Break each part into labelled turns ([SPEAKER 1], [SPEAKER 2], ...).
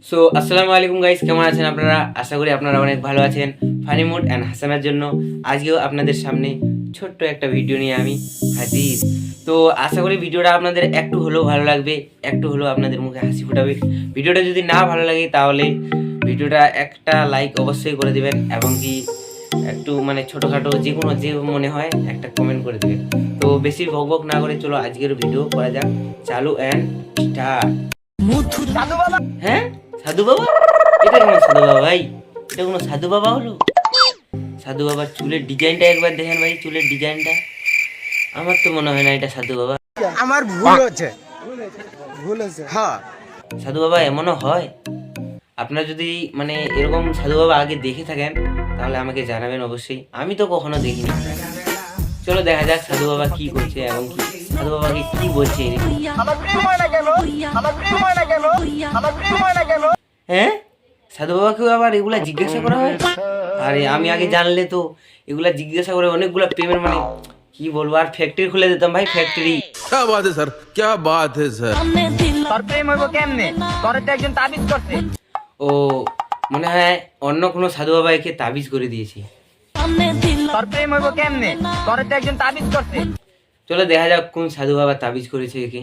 [SPEAKER 1] So আসসালামু আলাইকুম guys, কেমন আছেন আপনারা? আশা করি আপনারা অনেক ভালো আছেন। ফানি মুড অ্যান্ড হাসানের জন্য আজকেও আপনাদের সামনে ছোট্ট একটা ভিডিও নিয়ে আমি হাজির। তো আশা করি ভিডিওটা আপনাদের একটু হলেও ভালো লাগবে, একটু হলেও আপনাদের মুখে হাসি ফোটাবে। ভিডিওটা যদি না ভালো লাগে তাহলে ভিডিওটা একটা লাইক অবশ্যই করে দিবেন এবং কি একটু মানে ছোটোখাটো যে কোনো যে মনে হয় একটা কমেন্ট করে দেবেন। তো বেশি বকবক না করে চলো আজকের ভিডিও করা যাক। চালু অ্যান্ড স্টার্ট। হ্যাঁ, সাধু বাবা? এটা কোনো সাধু বাবা ভাই? এটা কোনো সাধু বাবা হলো? সাধু বাবার চুলের ডিজাইনটা একবার দেখেন ভাই, চুলের ডিজাইনটা। আমার তো মনে হয় না এটা সাধু বাবা।
[SPEAKER 2] আমার ভুল হচ্ছে হ্যাঁ।
[SPEAKER 1] সাধু বাবা এমনও হয়? আপনারা যদি মানে এরকম সাধু বাবা আগে দেখে থাকেন তাহলে আমাকে জানাবেন অবশ্যই। আমি তো কখনো দেখিনি। চলো দেখা যাক সাধু বাবা কি করছে এবং কি সাধু বাবাকে কি বলছে। হ্যাঁ, সাধু বাবাকেও আবার এগুলা জিজ্ঞাসা করা হয়? আরে আমি আগে জানলে তো এগুলা জিজ্ঞাসা করে অনেকগুলা পেমেন্ট মানে কি বলবো, আর ফ্যাক্টরি খুলে দিতাম ভাই, ফ্যাক্টরি।
[SPEAKER 3] क्या बात है सर, क्या बात है सर।
[SPEAKER 2] তোর প্রেম হইব কেমনে? তোর তো একজন তাবিজ করছে।
[SPEAKER 1] ও মনে হয় অন্য কোনো সাধু বাবা একে তাবিজ করে দিয়েছে।
[SPEAKER 2] তোর প্রেম হইব কেমনে? তোর তো একজন তাবিজ করছে।
[SPEAKER 1] চলো দেখা যাক কোন সাধু বাবা তাবিজ করেছে একে।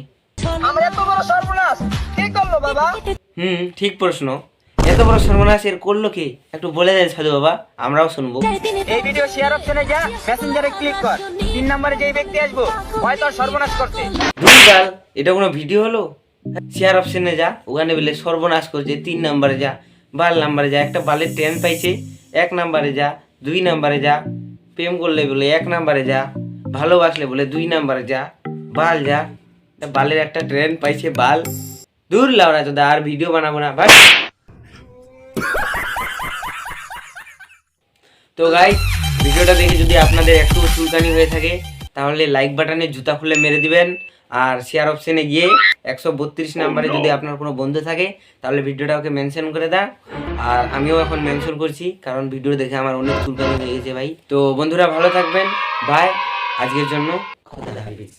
[SPEAKER 2] আমার এত বড় সর্বনাশ কে করলো বাবা?
[SPEAKER 1] ঠিক প্রশ্ন। এত বড় সর্বনাশ এর করলো কে? একটু বলে দেন সাধু বাবা, আমরাও শুনবো।
[SPEAKER 2] এই ভিডিও শেয়ার অপশনে যা, মেসেঞ্জারে ক্লিক কর। 3 নম্বরে যেই ব্যক্তি আসবো হয় তোর সর্বনাশ করছে।
[SPEAKER 1] ভুলভাল, এটা কোনো ভিডিও হলো? শেয়ার অপশনে যা, ওখানে বলে সর্বনাশ করছে। 3 নাম্বারে যা, বাল নাম্বারে যা, একটা বালের ট্রেন পাইছে 1 নাম্বারে যা, 2 নাম্বারে যা, প্রেম করলে বলে 1 নাম্বারে যা, ভালোবাসলে বলে 2 নাম্বারে যা, বাল যা। বালের একটা ট্রেন পাইছে বাল। দূর লাউরা চোদা, আর ভিডিও বানাবো না ভাই। তো গাইস, ভিডিওটা দেখে যদি আপনাদের একটু চুলকানি হয়ে থাকে তাহলে লাইক বাটনে জুতা খুলে মেরে দিবেন। আর শেয়ার অপশনে গিয়ে 132 নাম্বারে যদি আপনার কোনো বন্ধু থাকে তাহলে ভিডিওটা ওকে মেনশন করে দাও। আর আমিও এখন মেনশন করছি কারণ ভিডিও দেখে আমার অনেক চুলকানি হয়ে গেছে ভাই। তো বন্ধুরা ভালো থাকবেন, বাই। আজকের জন্য খোদা হাফেজ।